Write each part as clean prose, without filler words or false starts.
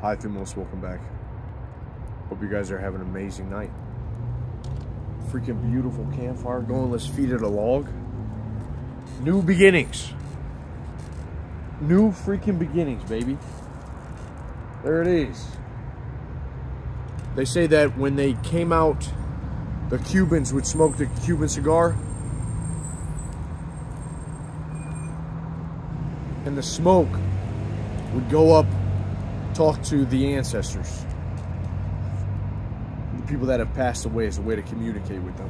Hi Thumos, welcome back. Hope you guys are having an amazing night. Freaking beautiful campfire going. Let's feed it a log. New beginnings. New freaking beginnings, baby. There it is. They say that when they came out, the Cubans would smoke the Cuban cigar, and the smoke would go up, talk to the ancestors, the people that have passed away, as a way to communicate with them.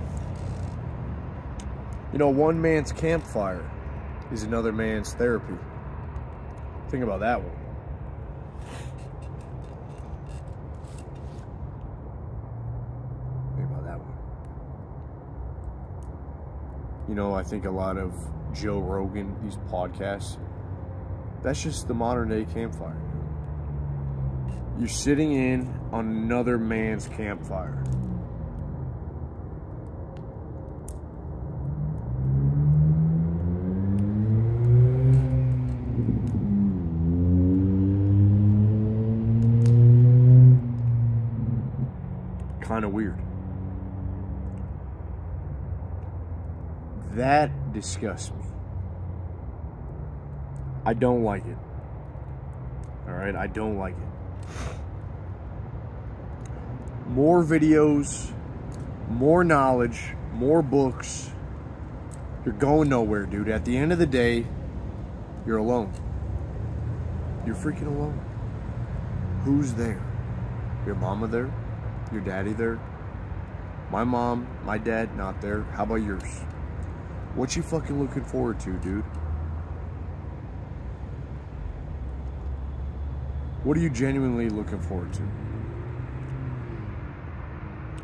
You know, one man's campfire is another man's therapy. Think about that one. Think about that one. You know, I think a lot of Joe Rogan, these podcasts, that's just the modern day campfire. You're sitting in on another man's campfire. Kind of weird. That disgusts me. I don't like it. Alright, I don't like it. More videos, more knowledge, more books. You're going nowhere, dude. At the end of the day, you're alone. You're freaking alone. Who's there? Your mama there? Your daddy there? My mom, my dad, not there. How about yours? What you fucking looking forward to, dude? What are you genuinely looking forward to?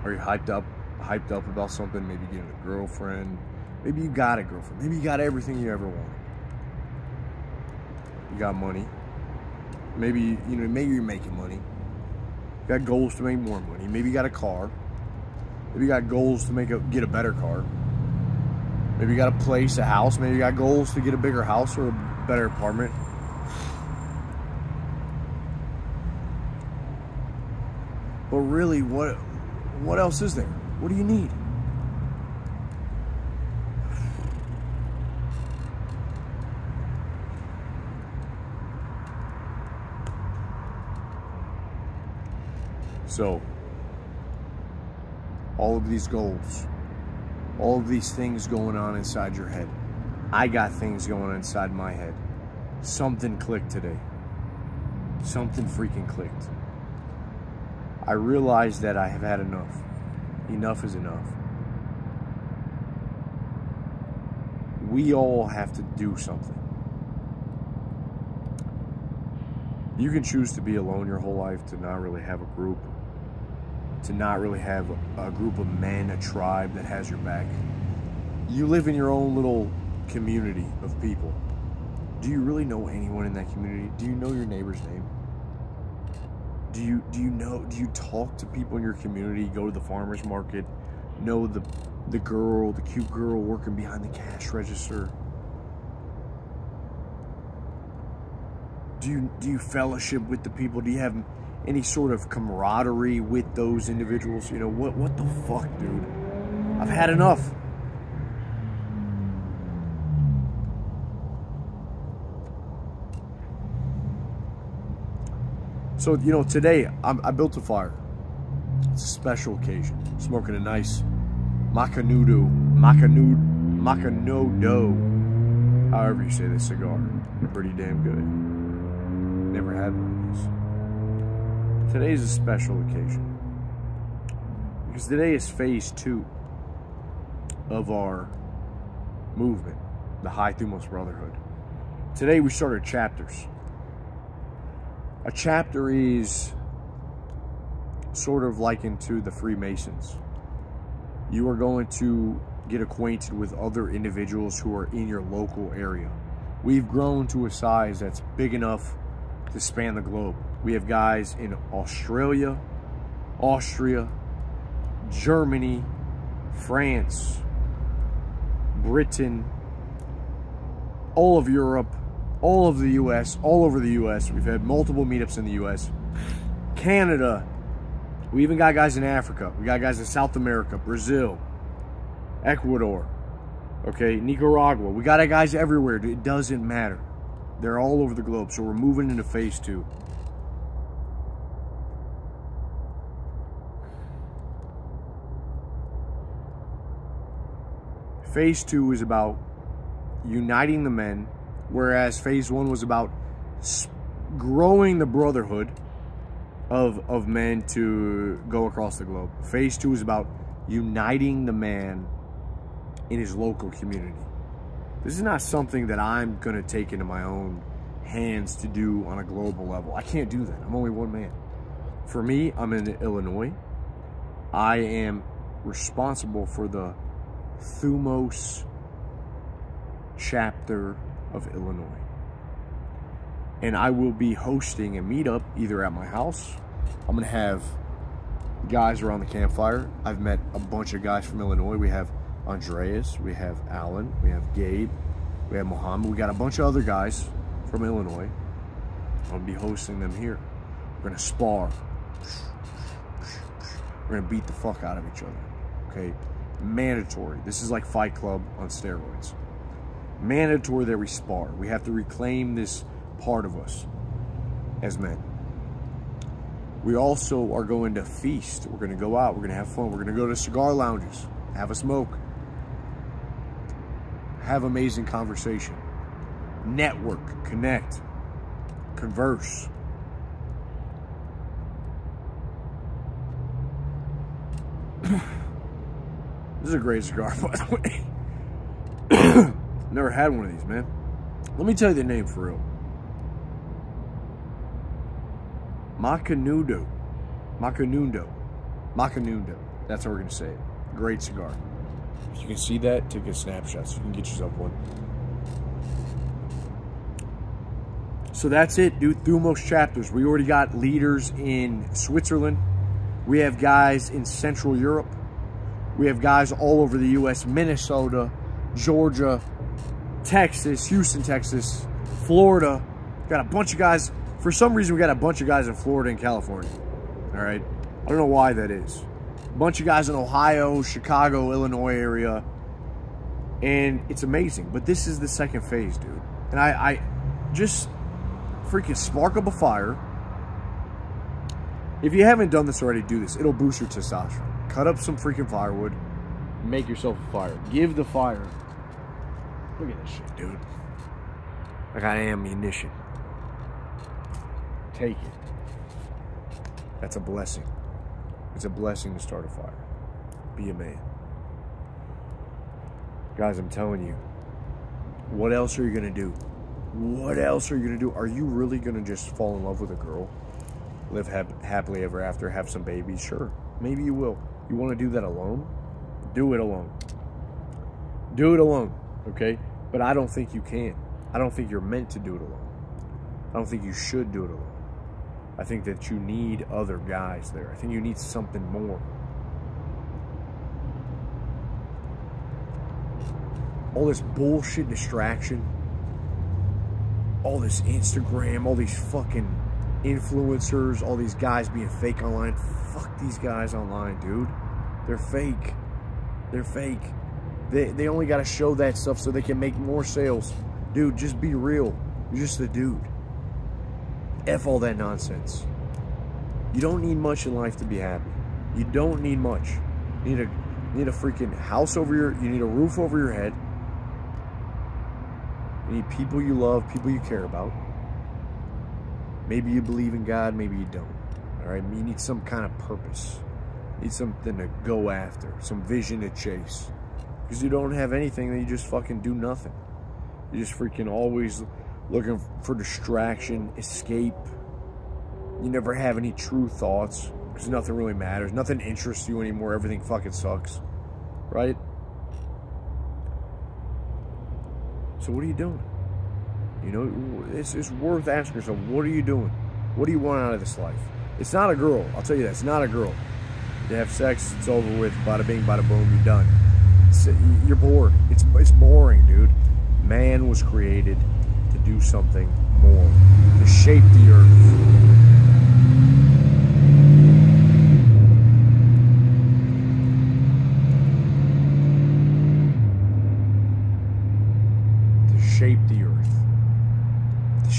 Are you hyped up about something? Maybe getting a girlfriend. Maybe you got a girlfriend. Maybe you got everything you ever wanted. You got money. Maybe, you know, maybe you're making money. You got goals to make more money. Maybe you got a car. Maybe you got goals to get a better car. Maybe you got a place, a house. Maybe you got goals to get a bigger house or a better apartment. But really, what else is there? What do you need? So, all of these goals, all of these things going on inside your head. I got things going on inside my head. Something clicked today. Something freaking clicked. I realized that I have had enough. Enough is enough. We all have to do something. You can choose to be alone your whole life, to not really have a group, to not really have a group of men, a tribe that has your back. You live in your own little community of people. Do you really know anyone in that community? Do you know your neighbor's name? Do you talk to people in your community? Go to the farmer's market, know the cute girl working behind the cash register? Do you fellowship with the people? Do you have any sort of camaraderie with those individuals? You know, what the fuck, dude? I've had enough. So, you know, today I built a fire. It's a special occasion. Smoking a nice Macanudo, however you say this cigar. Pretty damn good. Never had one of these. Today's a special occasion because today is phase 2 of our movement, the High Thumos Brotherhood. Today we started chapters. A chapter is sort of likened to the Freemasons. You are going to get acquainted with other individuals who are in your local area. We've grown to a size that's big enough to span the globe. We have guys in Australia, Austria, Germany, France, Britain, all of Europe, all of the US, all over the US. We've had multiple meetups in the US. Canada. We even got guys in Africa. We got guys in South America, Brazil, Ecuador, okay, Nicaragua. We got guys everywhere. It doesn't matter. They're all over the globe. So we're moving into phase 2. Phase 2 is about uniting the men, whereas phase 1 was about growing the brotherhood of men to go across the globe. Phase 2 is about uniting the man in his local community. This is not something that I'm going to take into my own hands to do on a global level. I can't do that. I'm only one man. For me, I'm in Illinois. I am responsible for the Thumos chapter of Illinois. And I will be hosting a meetup either at my house. I'm going to have guys around the campfire. I've met a bunch of guys from Illinois. We have Andreas, we have Alan, we have Gabe, we have Mohammed. We got a bunch of other guys from Illinois. I'll be hosting them here. We're going to spar. We're going to beat the fuck out of each other. Okay? Mandatory. This is like Fight Club on steroids. Mandatory that we spar. We have to reclaim this part of us as men. We also are going to feast. We're going to go out. We're going to have fun. We're going to go to cigar lounges, have a smoke, have amazing conversation, network, connect, converse. This is a great cigar, by the way. Never had one of these, man. Let me tell you the name for real. Macanudo. That's how we're going to say it. Great cigar. If you can see that, take a snapshot so you can get yourself one. So that's it, dude. Thumos chapters. We already got leaders in Switzerland. We have guys in Central Europe. We have guys all over the U.S. Minnesota, Georgia, Texas, Houston, Texas, Florida. Got a bunch of guys. For some reason, we got a bunch of guys in Florida and California. All right? I don't know why that is. A bunch of guys in Ohio, Chicago, Illinois area. And it's amazing. But this is the second phase, dude. And I just freaking spark up a fire. If you haven't done this already, do this. It'll boost your testosterone. Cut up some freaking firewood. Make yourself a fire. Give the fire. Look at this shit, dude. I got ammunition. Take it. That's a blessing. It's a blessing to start a fire. Be a man. Guys, I'm telling you. What else are you going to do? What else are you going to do? Are you really going to just fall in love with a girl? Live happily ever after, have some babies? Sure. Maybe you will. You want to do that alone? Do it alone. Do it alone, okay? But I don't think you can. I don't think you're meant to do it alone. I don't think you should do it alone. I think that you need other guys there. I think you need something more. All this bullshit distraction, all this Instagram, all these fucking influencers, all these guys being fake online. Fuck these guys online, dude. They're fake. They're fake. They only got to show that stuff so they can make more sales. Dude, just be real. You're just a dude. F all that nonsense. You don't need much in life to be happy. You don't need much. You need a freaking house over you need a roof over your head. You need people you love, people you care about. Maybe you believe in God, maybe you don't. All right, you need some kind of purpose. You need something to go after, some vision to chase. Because you don't have anything, then you just fucking do nothing. You're just freaking always looking for distraction, escape. You never have any true thoughts because nothing really matters. Nothing interests you anymore. Everything fucking sucks. Right? So what are you doing? You know, it's worth asking yourself, what are you doing? What do you want out of this life? It's not a girl. I'll tell you that. It's not a girl. You have sex, it's over with. Bada bing, bada boom, you're done. You're bored. It's boring, dude. Man was created to do something more, to shape the earth.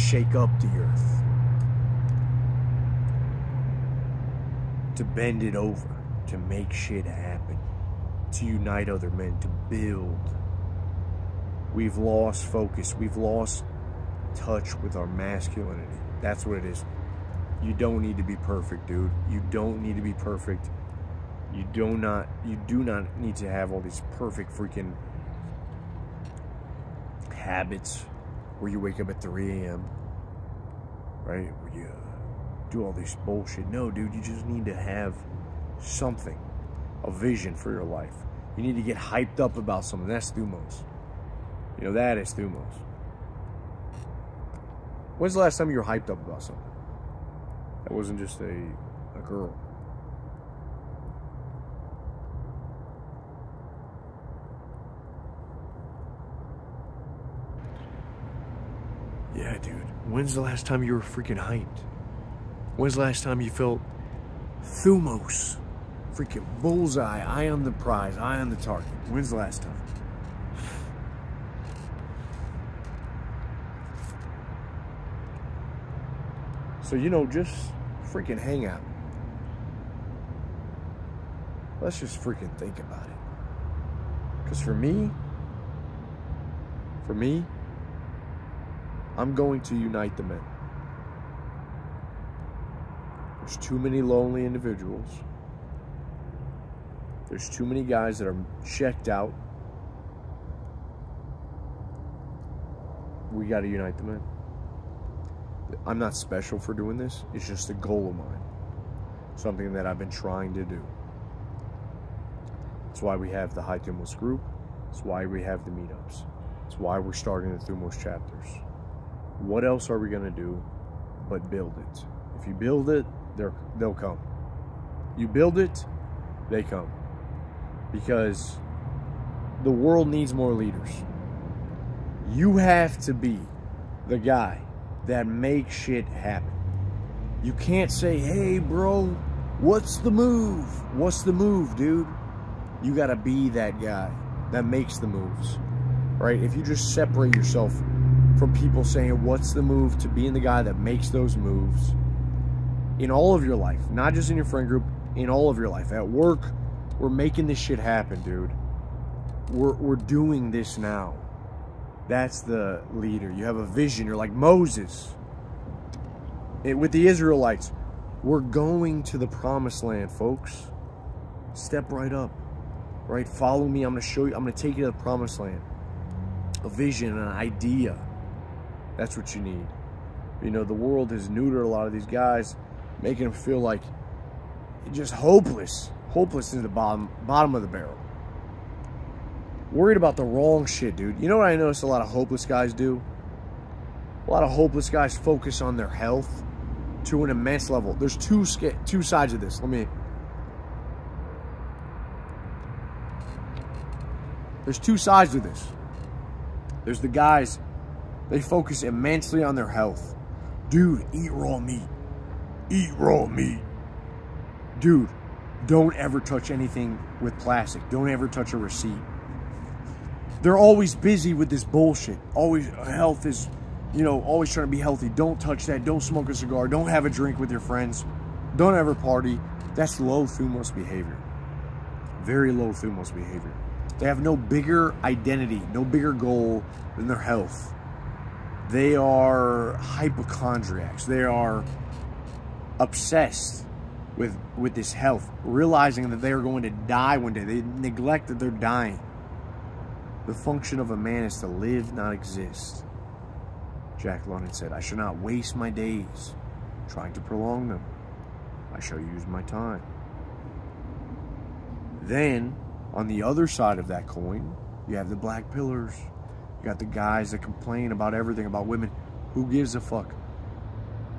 shake up the earth, to bend it over, to make shit happen, to unite other men, to build. We've lost focus. We've lost touch with our masculinity. That's what it is. You don't need to be perfect, dude. You don't need to be perfect. You do not need to have all these perfect freaking habits where you wake up at 3 a.m. right? Where you do all this bullshit. No, dude, you just need to have something, a vision for your life. You need to get hyped up about something. That's Thumos. You know, that is Thumos. When's the last time you were hyped up about something? That wasn't just a girl. Yeah, dude. When's the last time you were freaking hyped? When's the last time you felt Thumos? Freaking bullseye, eye on the prize, eye on the target. When's the last time? So, you know, just freaking hang out. Let's just freaking think about it. Because for me, I'm going to unite the men. There's too many lonely individuals. There's too many guys that are checked out. We got to unite the men. I'm not special for doing this. It's just a goal of mine. Something that I've been trying to do. That's why we have the High Thumos group. That's why we have the meetups. That's why we're starting the Thumos chapters. What else are we going to do but build it? If you build it, they'll come. You build it, they come. Because the world needs more leaders. You have to be the guy that makes shit happen. You can't say, hey, bro, what's the move? What's the move, dude? You got to be that guy that makes the moves, right? If you just separate yourself from people saying, what's the move, to being the guy that makes those moves in all of your life, not just in your friend group, in all of your life. At work, we're making this shit happen, dude. We're doing this now. That's the leader. You have a vision. You're like Moses. With the Israelites, we're going to the promised land, folks. Step right up. Right? Follow me. I'm going to show you. I'm going to take you to the promised land. A vision, an idea. That's what you need. You know, the world has neutered a lot of these guys, making them feel like just hopeless. Hopeless is the bottom of the barrel. Worried about the wrong shit, dude. You know what I notice a lot of hopeless guys do? A lot of hopeless guys focus on their health to an immense level. There's two sides of this. There's two sides to this. There's the guys, they focus immensely on their health. Dude, eat raw meat. Eat raw meat. Dude, don't ever touch anything with plastic. Don't ever touch a receipt. They're always busy with this bullshit. Always, health is, you know, always trying to be healthy. Don't touch that. Don't smoke a cigar. Don't have a drink with your friends. Don't ever party. That's low Thumos behavior. Very low Thumos behavior. They have no bigger identity, no bigger goal than their health. They are hypochondriacs. They are obsessed with this health, realizing that they are going to die one day. They neglect that they're dying. The function of a man is to live, not exist. Jack London said, I shall not waste my days trying to prolong them. I shall use my time. Then, on the other side of that coin, you have the black pillars. You got the guys that complain about everything, about women. Who gives a fuck?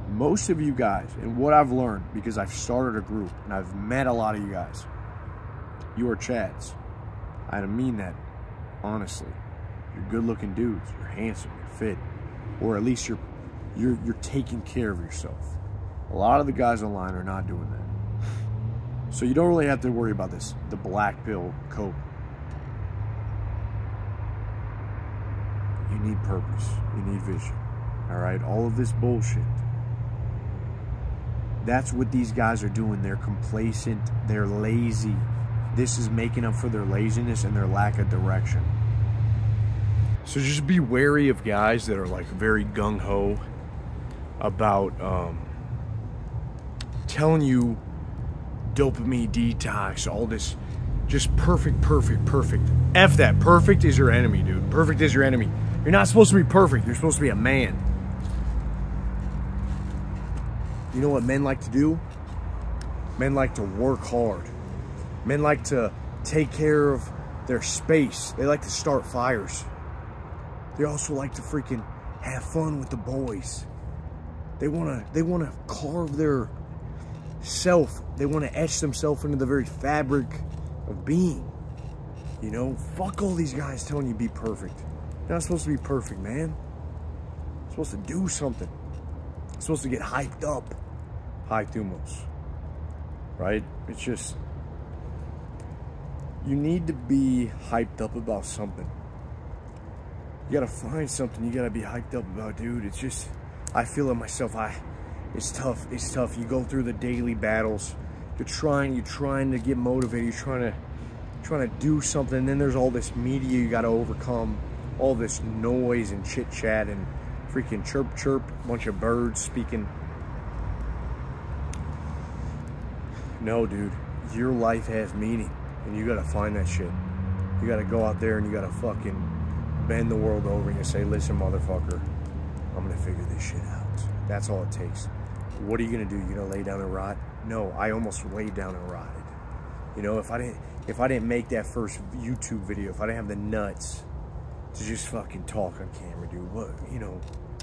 Most of you guys, and what I've learned, because I've started a group, and I've met a lot of you guys, you are Chads. I don't mean that honestly. You're good-looking dudes. You're handsome. You're fit. Or at least you're taking care of yourself. A lot of the guys online are not doing that. So you don't really have to worry about this. The black pill cope. You need purpose. You need vision. All right, all of this bullshit. That's what these guys are doing. They're complacent. They're lazy. This is making up for their laziness and their lack of direction. So just be wary of guys that are like very gung-ho about telling you dopamine detox, all this just perfect. F that. Perfect is your enemy, dude. Perfect is your enemy. You're not supposed to be perfect. You're supposed to be a man. You know what men like to do? Men like to work hard. Men like to take care of their space. They like to start fires. They also like to freaking have fun with the boys. They wanna carve their self. They want to etch themselves into the very fabric of being. You know, fuck all these guys telling you be perfect. You're not supposed to be perfect, man. You're supposed to do something. You're supposed to get hyped up. Hi, Thumos. Right? It's just, you need to be hyped up about something. You gotta find something you gotta be hyped up about, dude. It's just, I feel it myself. It's tough. It's tough. You go through the daily battles. You're trying to get motivated. You're trying to do something. And then there's all this media you got to overcome. All this noise and chit chat and freaking chirp, bunch of birds speaking. No, dude. Your life has meaning, and you got to find that shit. You got to go out there and you got to fucking bend the world over and you say, listen, motherfucker, I'm gonna figure this shit out. That's all it takes. What are you gonna do? You gonna lay down and rot? No, I almost laid down and rotted. You know, if I didn't make that first YouTube video, if I didn't have the nuts to just fucking talk on camera, dude, what, you know,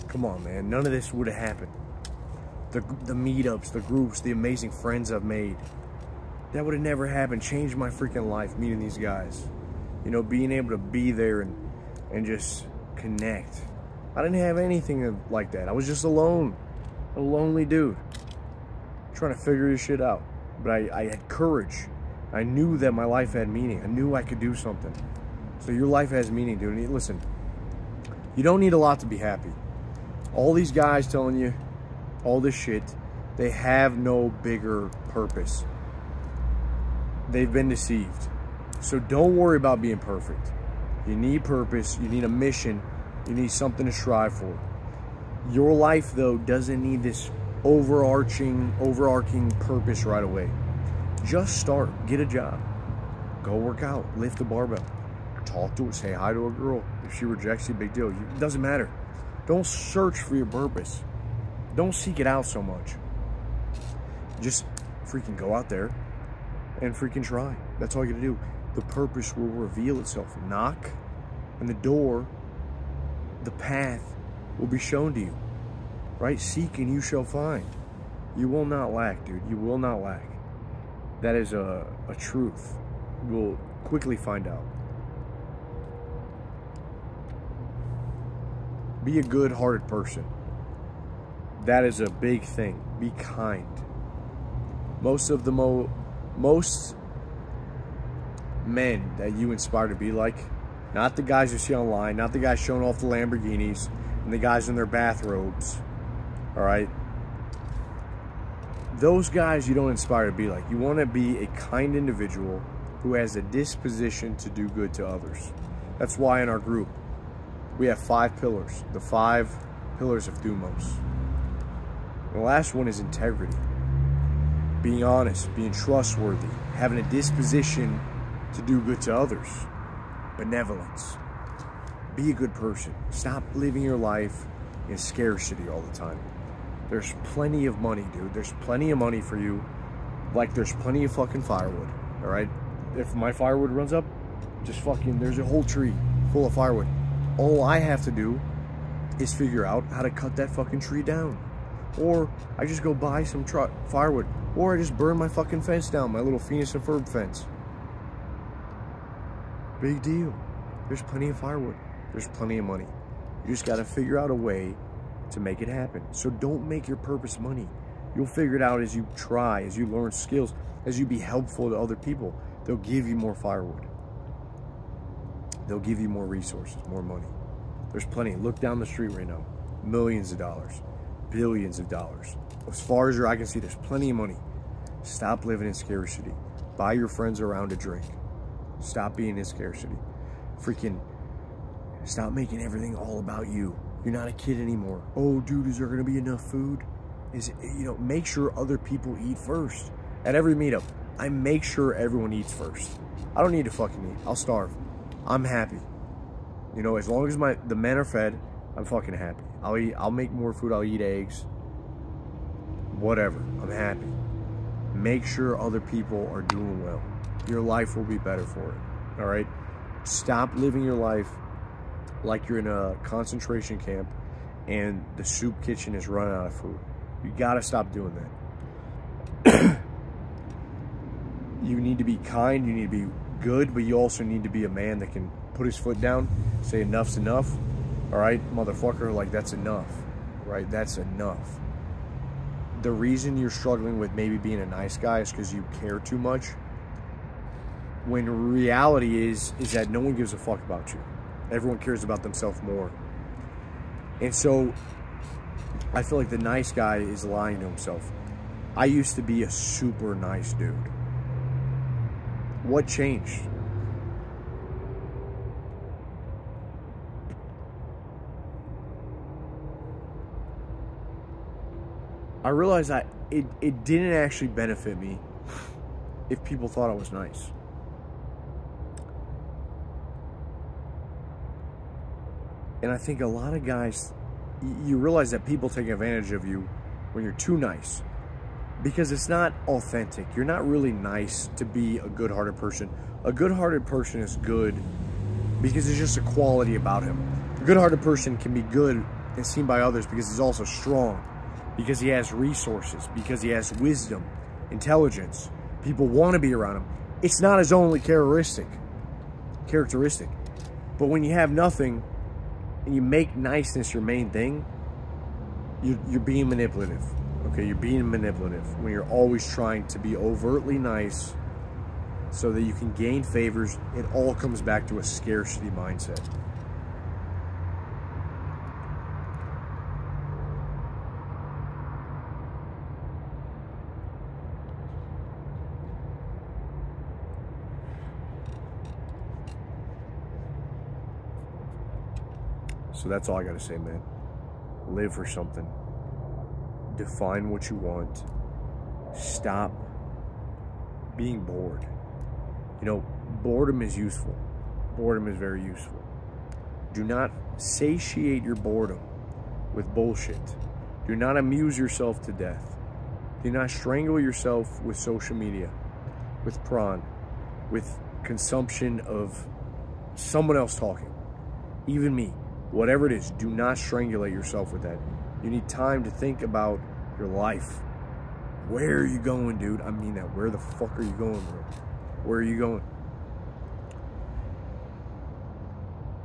come on, man. None of this would have happened. The meetups, the groups, the amazing friends I've made, that would have never happened. Changed my freaking life, meeting these guys. You know, being able to be there and just connect. I didn't have anything like that. I was just alone. A lonely dude. Trying to figure this shit out. But I had courage. I knew that my life had meaning. I knew I could do something. So your life has meaning, dude. And listen, you don't need a lot to be happy. All these guys telling you all this shit, they have no bigger purpose. They've been deceived. So don't worry about being perfect. You need purpose. You need a mission. You need something to strive for. Your life, though, doesn't need this overarching purpose right away. Just start. Get a job. Go work out. Lift the barbell. Talk to her. Say hi to a girl. If she rejects you, big deal. It doesn't matter. Don't search for your purpose. Don't seek it out so much. Just freaking go out there and freaking try. That's all you gotta do. The purpose will reveal itself. Knock, and the door, the path will be shown to you. Right? Seek and you shall find. You will not lack, dude. You will not lack. That is a truth. You will quickly find out. Be a good-hearted person. That is a big thing. Be kind. Most men that you inspire to be like, not the guys you see online, not the guys showing off the Lamborghinis and the guys in their bathrobes, all right? Those guys you don't inspire to be like. You want to be a kind individual who has a disposition to do good to others. That's why in our group, we have 5 pillars, the 5 pillars of Thumos. The last one is integrity. Being honest, being trustworthy, having a disposition to do good to others. Benevolence. Be a good person. Stop living your life in scarcity all the time. There's plenty of money, dude. There's plenty of money for you. Like there's plenty of fucking firewood, all right? If my firewood runs up, just fucking, there's a whole tree full of firewood. All I have to do is figure out how to cut that fucking tree down. Or I just go buy some firewood. Or I just burn my fucking fence down, my little Phoenix and Ferb fence. Big deal. There's plenty of firewood. There's plenty of money. You just got to figure out a way to make it happen. So don't make your purpose money. You'll figure it out as you try, as you learn skills, as you be helpful to other people. They'll give you more firewood. They'll give you more resources, more money. There's plenty. Look down the street right now. millions of dollars, billions of dollars. As far as your eye can see, there's plenty of money. Stop living in scarcity. Buy your friends around a drink. Stop being in scarcity. Freaking stop making everything all about you. You're not a kid anymore. Oh, dude, is there gonna be enough food? Make sure other people eat first. At every meetup, I make sure everyone eats first. I don't need to fucking eat. I'll starve. I'm happy. As long as the men are fed, I'm fucking happy. I'll make more food. I'll eat eggs. Whatever. I'm happy. Make sure other people are doing well. Your life will be better for it. All right? Stop living your life like you're in a concentration camp and the soup kitchen is running out of food. You gotta stop doing that. You need to be kind, you need to be good, but you also need to be a man that can put his foot down, say enough's enough. All right, motherfucker, like that's enough, right? That's enough. The reason you're struggling with maybe being a nice guy is because you care too much. When reality is that no one gives a fuck about you. Everyone cares about themselves more. And so I feel like the nice guy is lying to himself. I used to be a super nice dude. What changed? I realized that it didn't actually benefit me if people thought I was nice. And I think a lot of guys, you realize that people take advantage of you when you're too nice. Because it's not authentic. You're not really nice to be a good-hearted person. A good-hearted person is good because there's just a quality about him. A good-hearted person can be good and seen by others because he's also strong, because he has resources, because he has wisdom, intelligence. People want to be around him. It's not his only characteristic. But when you have nothing and you make niceness your main thing, you're being manipulative. Okay, you're being manipulative when you're always trying to be overtly nice so that you can gain favors. It all comes back to a scarcity mindset. So that's all I gotta say, man. Live for something. Define what you want. Stop being bored. Boredom is useful. Boredom is very useful. Do not satiate your boredom with bullshit. Do not amuse yourself to death. Do not strangle yourself with social media, with prawn, with consumption of someone else talking. Even me. Whatever it is, do not strangulate yourself with that. You need time to think about your life. Where are you going, dude? I mean that. Where the fuck are you going, bro? Where are you going?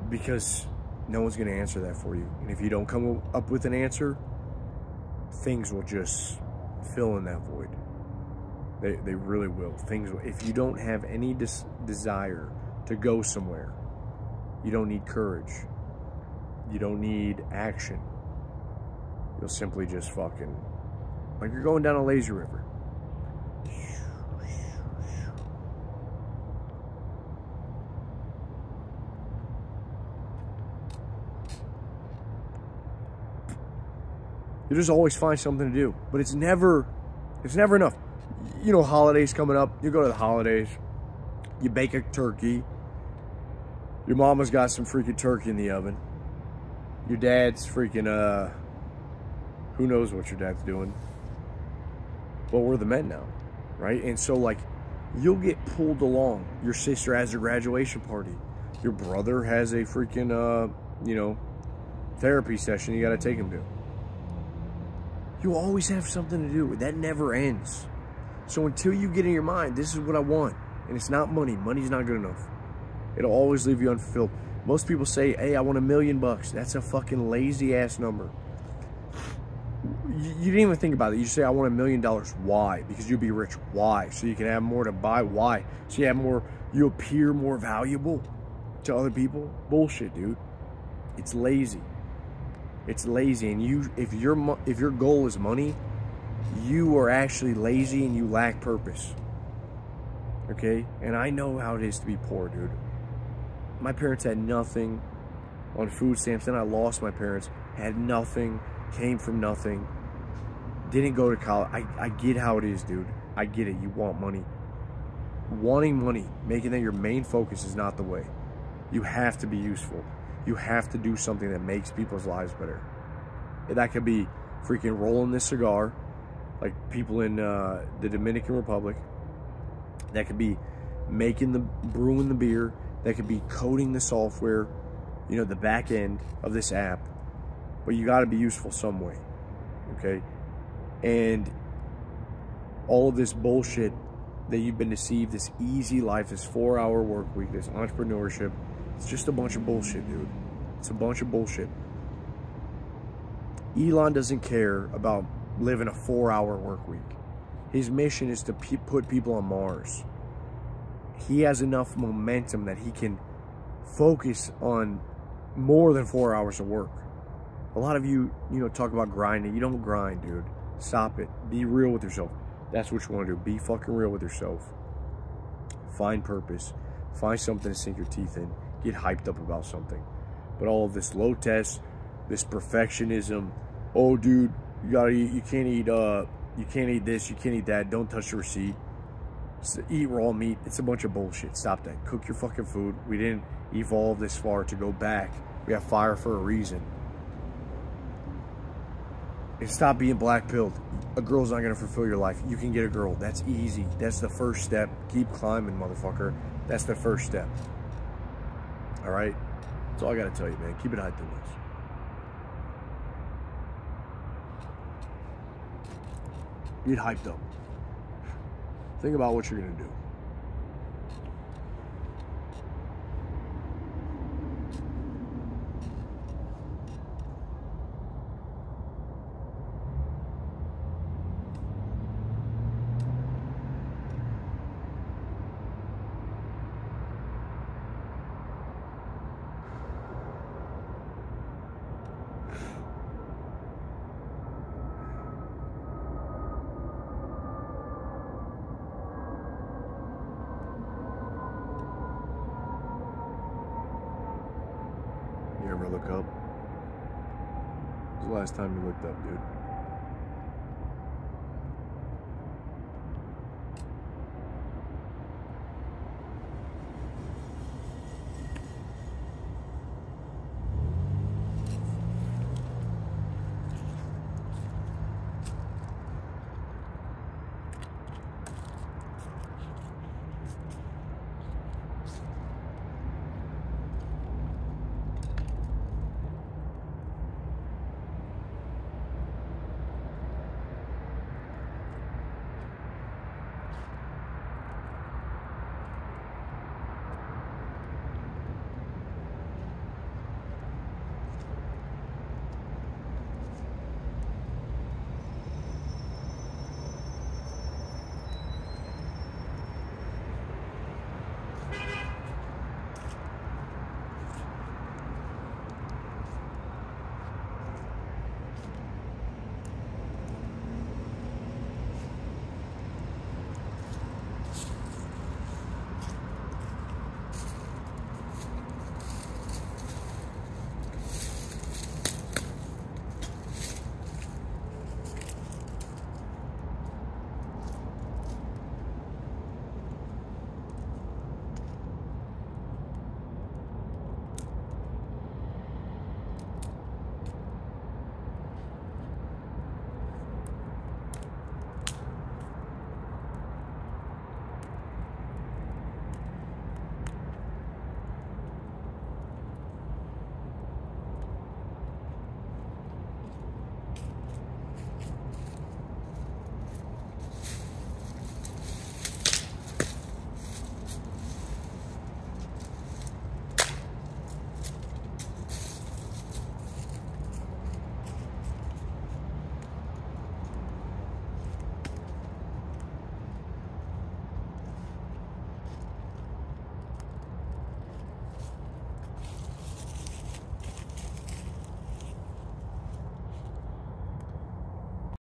Because no one's going to answer that for you. And if you don't come up with an answer, things will just fill in that void. They really will. Things will. If you don't have any desire to go somewhere, you don't need courage. You don't need action. You'll simply just fucking, like you're going down a lazy river. You just always find something to do, but it's never enough. Holidays coming up, you go to the holidays, you bake a turkey, your mama's got some freaking turkey in the oven, your dad's freaking, who knows what your dad's doing. Well, we're the men now, right? And so, like, you'll get pulled along. Your sister has a graduation party. Your brother has a freaking, therapy session you got to take him to. You always have something to do. That never ends. So until you get in your mind, this is what I want, and it's not money. Money's not good enough. It'll always leave you unfulfilled. Most people say, hey, I want $1 million. That's a fucking lazy-ass number. You didn't even think about it. You say, I want $1 million. Why? Because you'll be rich. Why? So you can have more to buy. Why? So you appear more valuable to other people. Bullshit, dude. It's lazy. It's lazy, and if your goal is money, you are actually lazy and you lack purpose. Okay? And I know how it is to be poor, dude. My parents had nothing on food stamps. Then I lost my parents. Had nothing. Came from nothing. Didn't go to college. I get how it is, dude. I get it. You want money. Wanting money, making that your main focus is not the way. You have to be useful. You have to do something that makes people's lives better. And that could be freaking rolling this cigar, like people in the Dominican Republic. That could be brewing the beer. That could be coding the software, you know, the back end of this app. But you got to be useful some way, okay? And all of this bullshit that you've been deceived, this easy life, this 4-hour work week, this entrepreneurship, it's just a bunch of bullshit, dude. It's a bunch of bullshit. Elon doesn't care about living a 4-hour work week. His mission is to put people on Mars. He has enough momentum that he can focus on more than 4 hours of work. A lot of you, talk about grinding. You don't grind, dude. Stop it. Be real with yourself. That's what you want to do. Be fucking real with yourself. Find purpose. Find something to sink your teeth in. Get hyped up about something. But all of this low test, this perfectionism, oh dude, you can't eat this, you can't eat that, don't touch the receipt. Eat raw meat. It's a bunch of bullshit. Stop that. Cook your fucking food. We didn't evolve this far to go back. We have fire for a reason. And stop being black-pilled. A girl's not going to fulfill your life. You can get a girl. That's easy. That's the first step. Keep climbing, motherfucker. That's the first step. Alright? That's all I got to tell you, man. Keep it hyped, Thumos. Get hyped up. Think about what you're going to do. You ever look up? When's the last time you looked up, dude?